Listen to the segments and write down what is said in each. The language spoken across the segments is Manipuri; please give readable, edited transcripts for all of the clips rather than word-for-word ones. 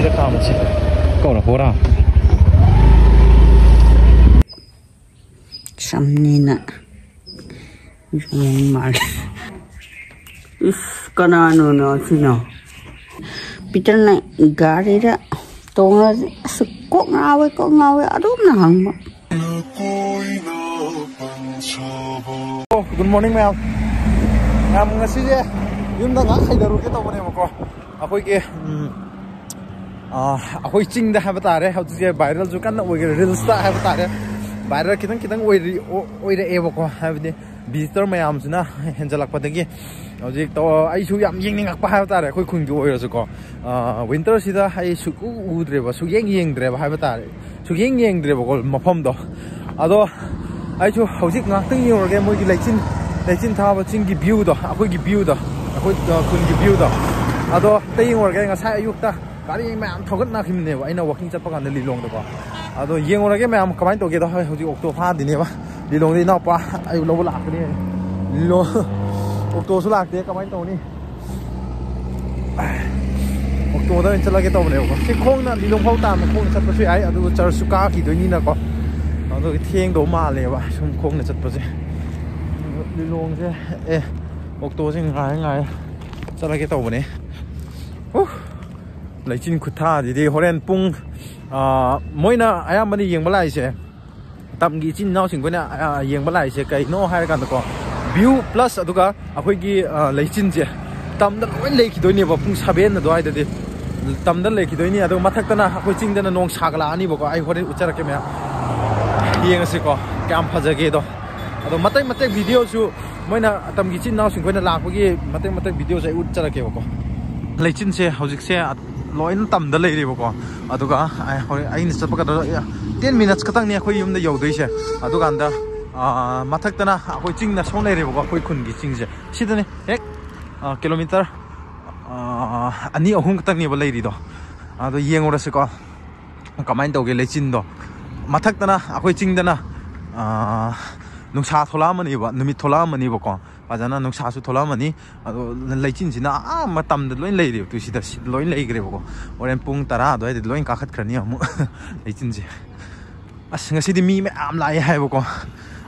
ꯁꯤꯗ ꯈꯥꯝꯃꯁꯤ ꯀꯧꯔ ꯍꯣꯔꯥ ꯁꯝꯅꯤꯅ ꯌꯣꯡ ꯃꯥꯜꯂꯦ 이스 까나노노 시노 비틀나 가리라 동아지 꼭 나와 아름나 항마 Good morning ma'am. Ngasi je yumda nga khaidaru ke tawne mako akoi ke akoi chingda ha batare how je viral ju kan oi reels ta ha batare viral kitang oi re e bako ha bini visitor mayam suna henjalak padagi hojik to ai su yam yeng ngak pa ha batare akoi khung ju oi ra ko winter sida ai su udre ba su yeng dre ba ha batare su yeng dre ba ko mafam do ado ai chu hojik ngak tang yeng ge moi gi leichin thaba ching gi view do akoi gi view do akoi kun gi view do ado taying or ge nga sai ayuk ta gari ma am thogat na khim ne ba aina walking chat pa kan li long do ko ado yeng or ge ma am kamai to ge do hojik okto pha di ne ba li long di na pa ai lo la ka ni lo okto su lak de kamai to ni okto da chala ge to ne ko si khong na li long phau ta ma khong chat pa sui ai ado char su ka ki do ni na ko ado thieng do ma le ba sum khong na chat pa se Lilong je okto je ngai chala ke tawne leichin khutha di horen pung moina ayam bani yeng balai se tam gi chin naw sing bana yeng balai se kai no hai kan ko view plus aduga akhoi gi leichin je tam da loi lei ki doi ne ba pung 7 na doi da di tam da lei ki doi ni adu mathak ta na akhoi ching da na nong sagala ani ba ko ai horen uchara ke me yeng se ko kam phajage do ado matai video su moina tam gi chin naw sing koina lak gi matai video sai ut chara ke ko leichin se hojik se loin tam da lei re ko aduga ai ni chapa ka 10 minutes katang ni khoi yum da yodoi se aduga anda mathak tana khoi ching na song lei re ko khoi khun gi ching je sidane ek kilometer ani ahum katang ni ba lei ri do ado yeng ora se ko kamain to ge leichin do mathak tana khoi ching dana nungsa thola mani ba numit thola mani ba ko ajana nungsa su thola mani ado leichin sina matam da loin lei re tu sida loin lei gre ba ko oren pung tara do ai loin ka khat khrani amu leichin je as ngasi di mi me am lai hai ba ko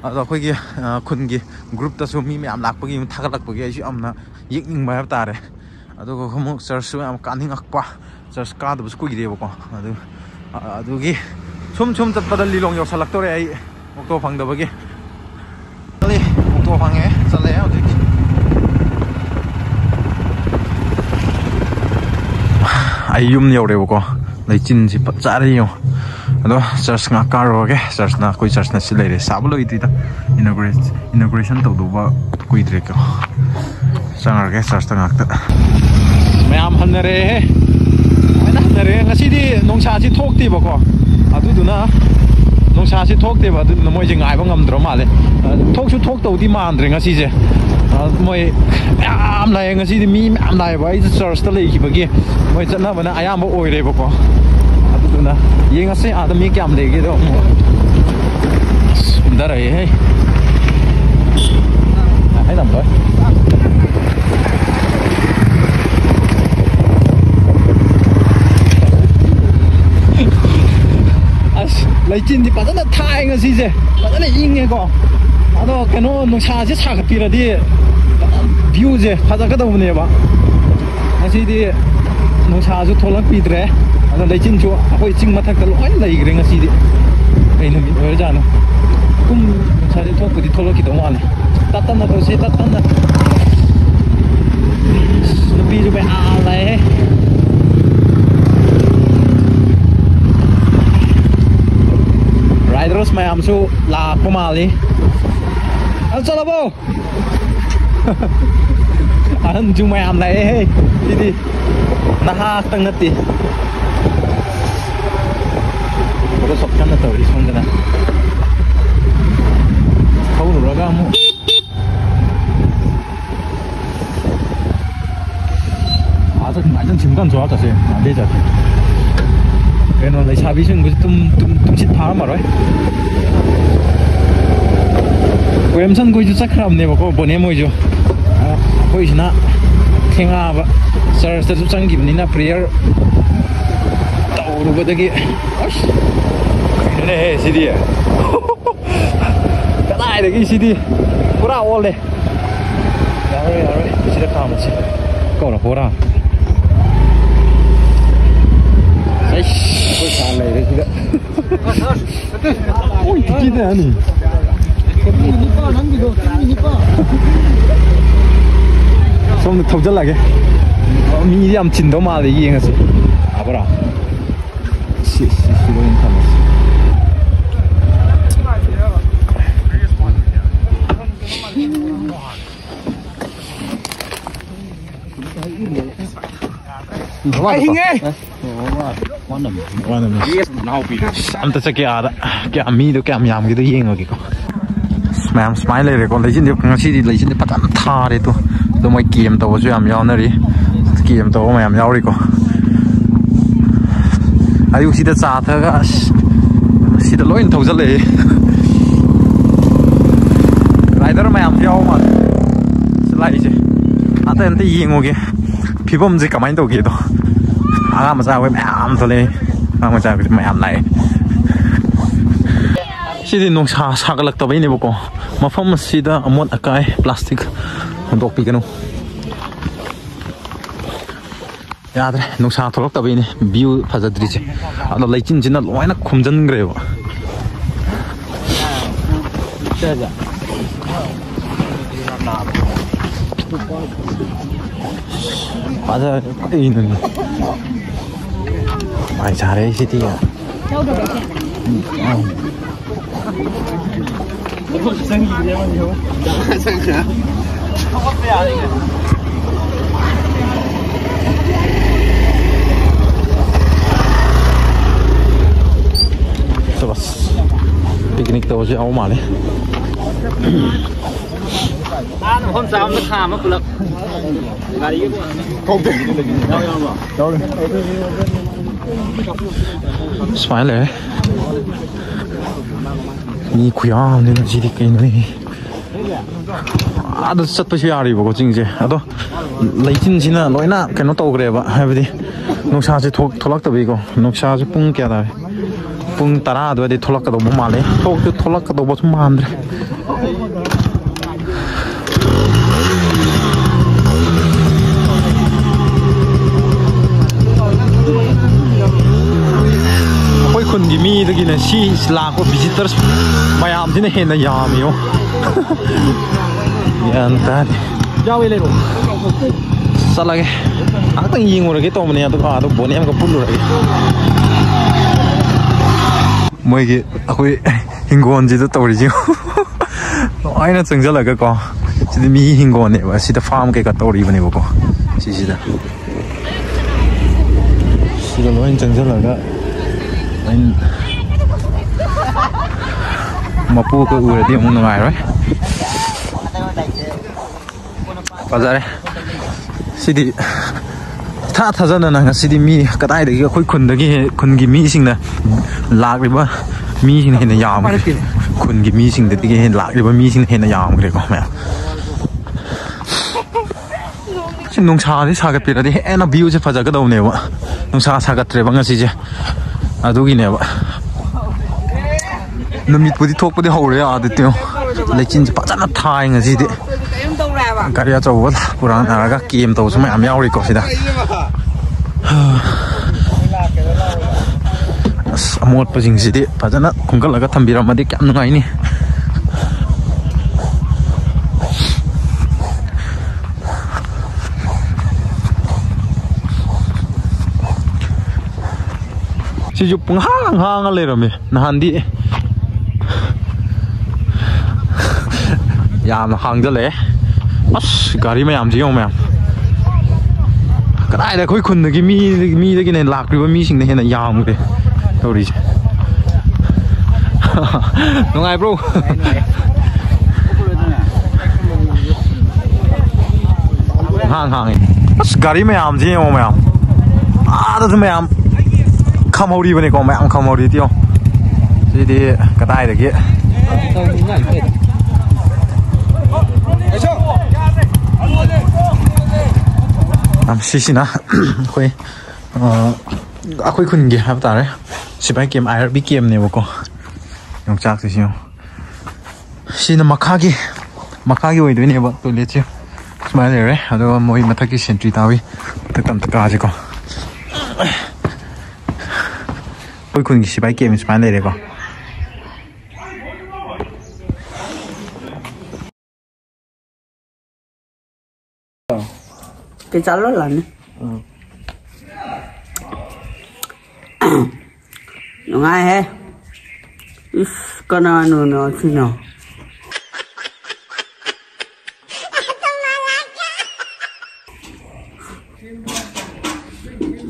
ado khoi gi khun gi group ta su mi me am lak pa gi thak lak pa gi ai su amna yek ning ba ta re ado ko mu church su am kan hing ak pa church ka da bu ku gi re ba ko ado gi sum tat pa da li long yo salak to re ai okto phang da ba gi okto phang e chale ya dik ai yum yo re ba ko leichin si pa cha re yo ado church nga ka ro ge church na koi church na si le re sablo i ti da inauguration to do ba koi dire ko sangar ge church ta ngak ta mayam han re ana han re ngasi di nongsa si thok ti ba ko adu du na nongsa si thok te ba du moi je ngai ba ngam dro ma le thok su thok to di man dre ngasi je moi am lai ngasi di mi am lai ba i church ta le ki ba gi moi chana ba na ayam ba oi re ba ko adu du na ye ngasi a da mi kyam le gi do mo sundar ai ai nam ba leichin di padana thai ngasi je padana inge ko ado keno nungsa je chak pira di view je phaja ka do ne ba ngasi di nungsa ju tholak pi dre ado leichin chu akoi ching mathak ta loi lai gre ngasi di ai no mi oi ja no kum nungsa je thok di tholok ki do ma le tatana do se tatana no pi ju be a lai he riders mayam su la pumali al chalabo an ju mayam lai he di naha tang nati ko sok kan na to ri song dana khau ro ga mu aja ngai jing kan jo ta se na de ja cái nó lấy xa bí sinh tum chít phá mà rồi của em sân coi chú chắc làm này mà có bọn em môi chú coi chú na khen à vậy sao sẽ chú chẳng kịp ní na prayer ꯇꯧꯔꯨꯕꯗꯒꯤ ꯑꯁ ꯀꯩꯅꯣꯅꯦꯍꯦ ꯁꯤꯗꯤ ꯀꯗꯥꯏꯗꯒꯤ ꯁꯤꯗꯤ ꯄꯨꯔꯥ ꯑꯣꯜꯂꯦ ꯌꯥꯔꯣꯏ ꯌꯥꯔꯣꯏ ꯁꯤꯗ ꯈꯥꯝꯃꯁꯤ ꯀꯧꯔ ꯄꯨꯔꯥ ꯑꯩꯈꯣꯏ ꯁꯥ ꯂꯩꯔꯦ ꯁꯤꯗ ꯣꯏ ꯀꯤꯗꯅꯤ ꯁꯣꯝꯗ ꯊꯧꯖꯜꯂꯒꯦ ꯃꯤꯗꯤ ꯌꯥꯝ ꯆꯤꯟꯗꯧ ꯃꯥꯜꯂꯦ ꯌꯦꯡꯉꯁꯤ ꯌꯥꯕ꯭ꯔꯥꯁꯤꯗ ꯑꯣꯏꯅ ꯊꯝꯃꯁꯤ ꯑꯝꯇ ꯆꯠꯀꯦ ꯑꯥꯗ ꯀꯌꯥꯝ ꯃꯤꯗꯣ ꯀꯌꯥꯝ ꯌꯥꯝꯒꯦꯗꯣ ꯌꯦꯡꯉꯒꯦꯀꯣ ꯃꯌꯥꯝ ꯁꯨꯃꯥꯏꯅ ꯂꯩꯔꯦꯀꯣ ꯂꯩꯆꯤꯟꯗꯤ ꯉꯁꯤꯗꯤ ꯂꯩꯆꯤꯟꯗꯤ ꯐꯖꯅ ꯊꯥꯔꯦ ꯇꯣ ꯑꯗꯣ ꯃꯣꯏ ꯀꯦꯝ ꯇꯧꯕꯁꯨ ꯌꯥꯝ ꯌꯥꯎꯅꯔꯤ ꯀꯦꯝ ꯇꯧꯕ ꯃꯌꯥꯝ ꯌꯥꯎꯔꯤꯀꯣ ꯑꯌꯨꯛꯁꯤꯗ ꯆꯥ ꯊꯛꯑꯒ ꯑꯁ ꯁꯤꯗ ꯂꯣꯏꯅ ꯊꯧꯖꯜꯂꯛꯑꯦ ꯔꯥꯏꯗꯔ ꯃꯌꯥꯝꯁꯨ ꯌꯥꯎꯕ ꯃꯥꯜꯂꯦ ꯂꯥꯛꯏꯁꯦ ꯑꯝꯇ ꯌꯦꯡꯉꯨꯒꯦ ꯐꯤꯕꯝꯁꯦ ꯀꯃꯥꯏꯅ ꯇꯧꯒꯦꯗꯣ ꯑꯉꯥꯡ ꯃꯆꯥ ꯑꯩꯈꯣꯏ ꯃꯌꯥꯝ ꯊꯣꯛꯂꯛꯑꯦ ꯑꯉꯥꯡ ꯃꯆꯥ ꯑꯩꯈꯣꯏ ꯃꯌꯥꯝ ꯂꯥꯛꯑꯦ ꯁꯤꯗꯤ ꯅꯨꯡꯁꯥ ꯁꯥꯒꯠꯂꯛꯇꯕꯩꯅꯦꯕꯀꯣ ꯃꯐꯝ ꯑꯁꯤꯗ ꯑꯃꯣꯠ ꯑꯀꯥꯏ ꯄ꯭ꯂꯥꯁꯇꯤꯛ ꯍꯨꯟꯗꯣꯛꯄꯤꯒꯅꯨ ꯌꯥꯗ꯭ꯔꯦ ꯅꯨꯡꯁꯥ ꯊꯣꯛꯂꯛꯇꯕꯩꯅꯦ ꯚ꯭ꯌꯨ ꯐꯖꯗ꯭ꯔꯤꯁꯦ ꯑꯗꯣ ꯂꯩꯆꯤꯟꯁꯤꯅ ꯂꯣꯏꯅ ꯈꯨꯝꯖꯤꯟꯈ꯭ꯔꯦꯕ 맞아, 있는 많이 잘해, 시디야. 잡았어. 피크닉 떠오지 아우 말해. 나는 혼자 없는 사람은 불러. 가리고. 공대. 스마일래. 이 구야는 지리 깨네. 아도 ꯆꯠꯄꯁꯨ ꯌꯥꯔꯤꯕꯀꯣ ꯆꯤꯡꯁꯦ ꯑꯗꯣ ꯂꯩꯆꯤꯟꯁꯤꯅ ꯂꯣꯏꯅ ꯀꯩꯅꯣ ꯇꯧꯈ꯭ꯔꯦꯕ ꯍꯥꯏꯕꯗꯤ ꯅꯨꯡꯁꯥꯁꯦ ꯊꯣꯛꯂꯛꯇꯕꯤꯀꯣ ꯅꯨꯡꯁꯥꯁꯦ ꯄꯨꯡ ꯀꯌꯥ ꯇꯥꯔꯦ ꯄꯨꯡ 10 ꯑꯗꯨꯋꯥꯏꯗꯩ ꯊꯣꯛꯂꯛꯀꯗꯧꯕ ꯃꯥꯜꯂꯦ ꯊꯣꯛꯂꯛꯀꯗꯧꯕꯁꯨ ꯃꯥꯟꯗ꯭ꯔꯦ ꯑꯩꯈꯣꯏ ꯈꯨꯟꯒꯤ ꯃꯤꯗꯒꯤꯅ ꯁꯤ ꯂꯥꯛꯄ ꯚꯤꯖꯤꯇꯔꯁ ꯃꯌꯥꯝꯁꯤꯅ ꯍꯦꯟꯅ ꯌꯥꯝꯃꯤꯌꯣ ꯒ꯭ꯌꯥꯟ ꯇꯥꯗꯦ ꯆꯠꯂꯒꯦ ꯉꯥꯛꯇꯪ ꯌꯦꯡꯉꯨꯔꯒꯦ ꯇꯧꯕꯅꯦ ꯑꯗꯨꯒ ꯑꯥꯗ ꯕꯣꯅꯦ ꯑꯃꯒ ꯄꯨꯜꯂꯨꯔꯒꯦ ꯃꯣꯏꯒꯤ ꯑꯩꯈꯣꯏ ꯍꯤꯡꯒꯣꯜꯁꯤꯗ ꯇꯧꯔꯤꯁꯤ ꯂꯣꯏꯅ ꯆꯪꯁꯤꯜꯂꯒꯀꯣ ꯁꯤꯗꯤ ꯃꯤ ꯍꯤꯡꯒꯣꯜꯅꯦꯕ ꯁꯤꯗ ꯐꯥꯔꯝ ꯀꯩꯀꯥ ꯇꯧꯔꯤꯕꯅꯦꯕꯀꯣ ꯁꯤꯗ ꯂꯣꯏꯅ ꯆꯪꯁꯤꯜꯂꯒ ꯃꯄꯨꯒ ꯎꯔꯗꯤ ꯑꯃꯨꯛ ꯅꯨꯡꯉꯥꯏꯔꯣꯏ ꯐꯖꯔꯦ ꯁꯤꯗꯤ ꯊꯥꯖꯗꯅ ꯉꯁꯤꯗꯤ ꯃꯤ ꯀꯗꯥꯏꯗꯒꯤ ꯑꯩꯈꯣꯏ ꯈꯨꯟꯒꯤ ꯃꯤꯁꯤꯡꯅ ꯂꯥꯛꯂꯤꯕ ꯃꯤꯁꯤꯡꯅ ꯍꯦꯟꯅ ꯌꯥꯝꯈ꯭ꯔꯦ ꯈꯨꯟꯒꯤ ꯃꯤꯁꯤꯡꯗꯒꯤ ꯍꯦꯟꯅ ꯂꯥꯛꯂꯤꯕ ꯃꯤꯁꯤꯡꯅ ꯍꯦꯟꯅ ꯌꯥꯝꯈ꯭ꯔꯦꯀꯣ ꯃꯌꯥꯝ ꯁꯤ ꯅꯨꯡꯁꯥꯁꯤ ꯁꯥꯒꯠꯄꯤꯔꯗꯤ ꯍꯦꯟꯅ ꯚ꯭ꯌꯨꯁꯦ ꯐꯖꯒꯗꯧꯅꯦꯕ ꯅꯨꯡꯁꯥ ꯁꯥꯒꯠꯇ꯭ꯔꯦꯕ ꯉꯁꯤꯁꯦ ꯑꯗꯨꯒꯤꯅꯦꯕ ꯅꯨꯃꯤꯠꯄꯨꯗꯤ ꯊꯣꯛꯄꯗꯤ ꯍꯧꯔꯦ ꯑꯥꯗꯤꯇꯤꯌꯣ ꯂꯩꯆꯤꯟꯁꯦ ꯐꯖꯅ ꯊꯥꯏ ꯉꯁꯤꯗꯤ ꯒꯥꯔꯤ ꯑꯆꯧꯕ ꯄꯨꯔꯥꯅꯔꯒ ꯀꯦꯝ ꯇꯧꯕꯁꯨ ꯃꯌꯥꯝ ꯌꯥꯎꯔꯤꯀꯣ ꯁꯤꯗ ꯑꯁ ꯑꯃꯣꯠꯄꯁꯤꯡꯁꯤꯗꯤ ꯐꯖꯅ ꯈꯨꯝꯒꯠꯂꯒ ꯊꯝꯕꯤꯔꯝꯃꯗꯤ ꯀꯌꯥꯝ ꯅꯨꯡꯉꯥꯏꯅꯤ ꯁꯤꯁꯨ ꯄꯨꯡꯍꯥꯡ ꯍꯥꯡꯉ ꯂꯩꯔꯝꯃꯦ ꯅꯍꯥꯟꯗꯤ ꯌꯥꯝꯅ ꯍꯥꯡꯖꯜꯂꯛꯑꯦ ꯑꯁ ꯒꯥꯔꯤ ꯃꯌꯥꯝꯁꯤ ꯌꯦꯡꯉꯣ ꯃꯌꯥꯝ ꯀꯗꯥꯏꯗ ꯑꯩꯈꯣꯏ ꯈꯨꯟꯗꯒꯤ ꯃꯤꯗꯒꯤꯅ ꯂꯥꯛꯂꯤꯕ ꯃꯤꯁꯤꯡꯅ ꯍꯦꯟꯅ ꯌꯥꯝꯈ꯭ꯔꯦ ꯇꯧꯔꯤꯁꯦ ꯅꯨꯡꯉꯥꯏꯕ꯭ꯔꯣ ꯍꯥꯡꯉꯦ ꯑꯁ ꯒꯥꯔꯤ ꯃꯌꯥꯝꯁꯤ ꯌꯦꯡꯉꯣ ꯃꯌꯥꯝ ꯑꯥꯗꯁꯨ ꯃꯌꯥꯝ ꯈꯝꯍꯧꯔꯤꯕꯅꯤꯀꯣ ꯃꯌꯥꯝ ꯈꯝꯍꯧꯔꯤ ꯇꯤꯌꯣ ꯁꯤꯗꯤ ꯀꯗꯥꯏꯗꯒꯤ ꯁꯤꯁꯤꯅ ꯑꯩꯈꯣꯏ ꯑꯩꯈꯣꯏ ꯈꯨꯟꯒꯤ ꯍꯥꯏꯕ ꯇꯥꯔꯦ ꯁꯤꯐꯥꯏ ꯀꯦꯝ IRB ꯀꯦꯝꯅꯦꯕꯀꯣ ꯌꯣꯡꯆꯥꯛꯁꯤꯁꯨ ꯁꯤꯅ ꯃꯈꯥꯒꯤ ꯑꯣꯏꯗꯣꯏꯅꯦꯕ ꯇꯣꯏꯂꯦꯠꯁꯦ ꯁꯨꯃꯥꯏꯅ ꯂꯩꯔꯦ ꯑꯗꯨꯒ ꯃꯣꯏ ꯃꯊꯛꯀꯤ ꯁꯦꯟꯇ꯭ꯔꯤ ꯇꯥꯋꯤ ꯃꯊꯛꯇ ꯑꯝꯇ ꯀꯥꯁꯤꯀꯣ ꯑꯩꯈꯣꯏ ꯈꯨꯟꯒꯤ ꯁꯤꯐꯥꯏ ꯀꯦꯝ ꯁꯨꯃꯥꯏꯅ ꯂꯩꯔꯦꯀꯣ cái cháu rất là ngay he con nó xin nào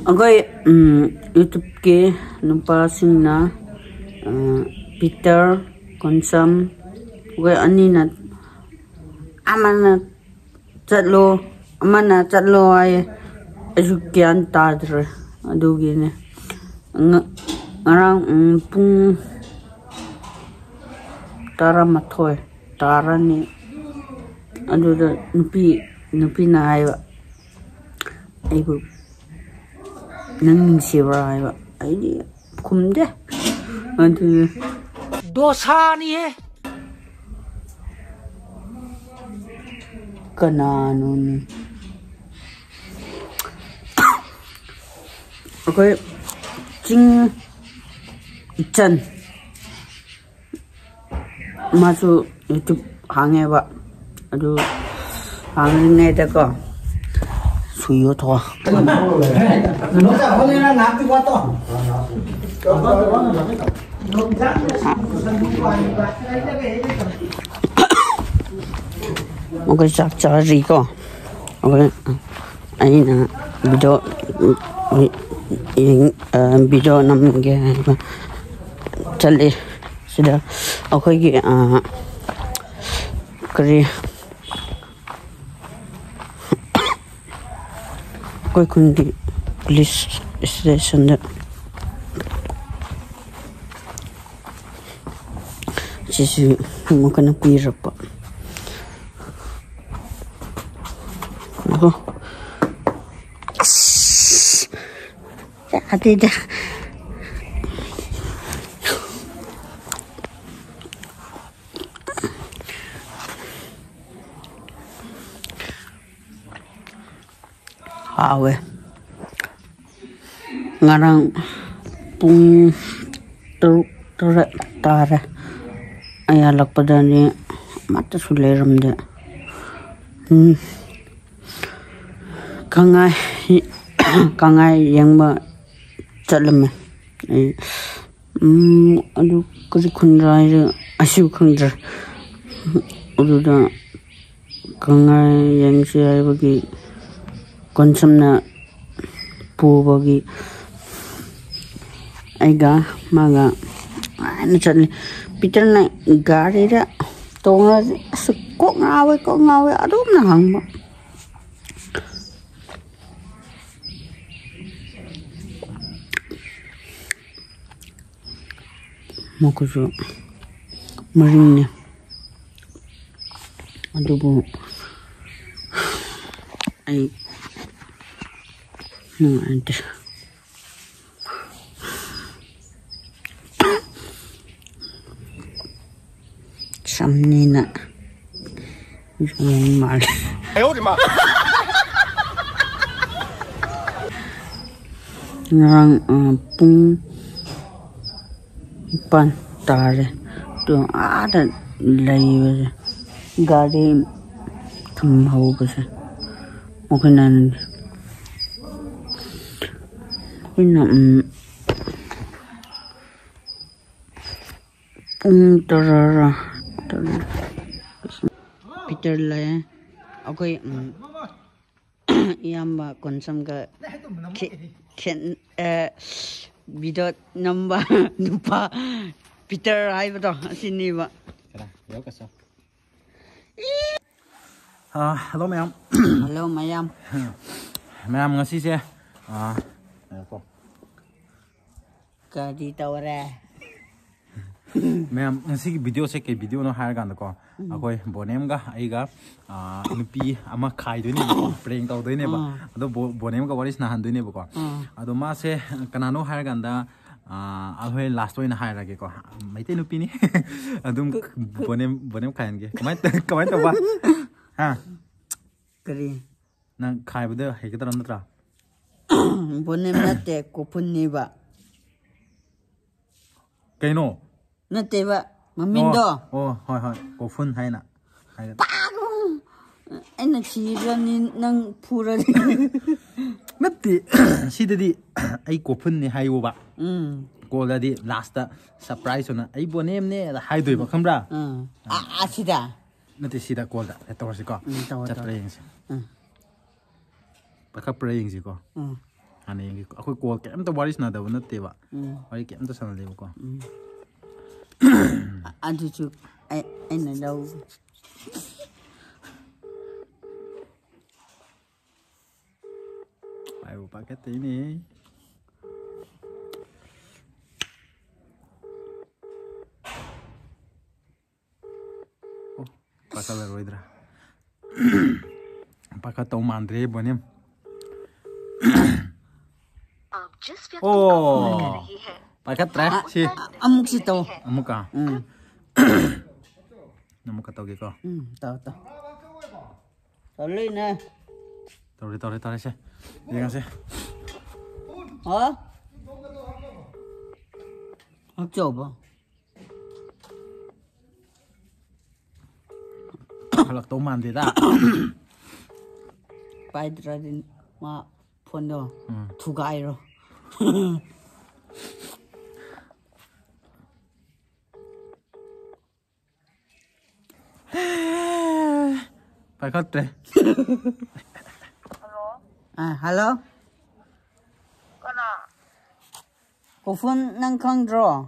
okay YouTube ke nupa singna Peter Konsam okay ani na amana chatlo amana chatlo ay asukyan tadre adugine ngarang pung taramathoy tarani aduda nupi na aywa aibu nang siwa aywa ai kumde adu dosani he kanano ni okay ching chan masu YouTube hangeba adu hangne da ko suyo tho okay chắc chắn gì có okay anh na video năm cái chali sida okay cái cái कोई कुंडी पुलिस स्टेशन है जिसे मुझे ना पी रहा देखो आते जा awe ngarang pung tara ayalak padani mata suleram de kangai yang ma chalame adu kuri khunrai asu khundra adu da kangai yang se ai bagi konsamna pubagi aiga maga ana chali Peter na gari ra tonga ko ngawe adum na hangma mokujo marine adubu ai no ante samnina yung mal ay oh di ma ngang pung pan tare to ada lai gari thum ho base okanan ina tarara Peter la okay yamba konsam ga ken bidot number nupa Peter hai ba to sini ba yo ka so hello ma'am hello mayam ma'am ngasi se ko ka di tawre ma'am ngasi video se ke video no hire gan ko akoi bonem ga ai ga nupi ama khai doi ni prank taw doi ne ba ado bonem ga waris na han doi ne ba ko ado ma se kanano hire gan da ahoi last oina hire ge ko maite nupi ni adum bonem khai ge kamai to ba ha kari nang khai bade he ga taram natra bonem na te kopun ni ba kaino na te ba mamin do oh hoi hoi kopun hai na anh chỉ ra nên năng phu ra đi natti sidadi ai kopun ni hai ba ko la di last surprise na ai bonem ne hai doi ba khambra sida natti sida ko da to si ko chat praying si pa ka praying si ko ani ngi akoi ko kem to waris na da natte ba wari kem to sana le ko anh chú anh ở đâu ayo paket ini oh pakai leroidra pakai tau mandre bonem oh pakai tre si amuk si to amuka namuka tau gitu tao lên nè tao sih jangan sih hả học chụp à kalau tau mandi dah bay ra đi mà phun đồ thu gai rồi pakai tre hello cô phun năng không rồi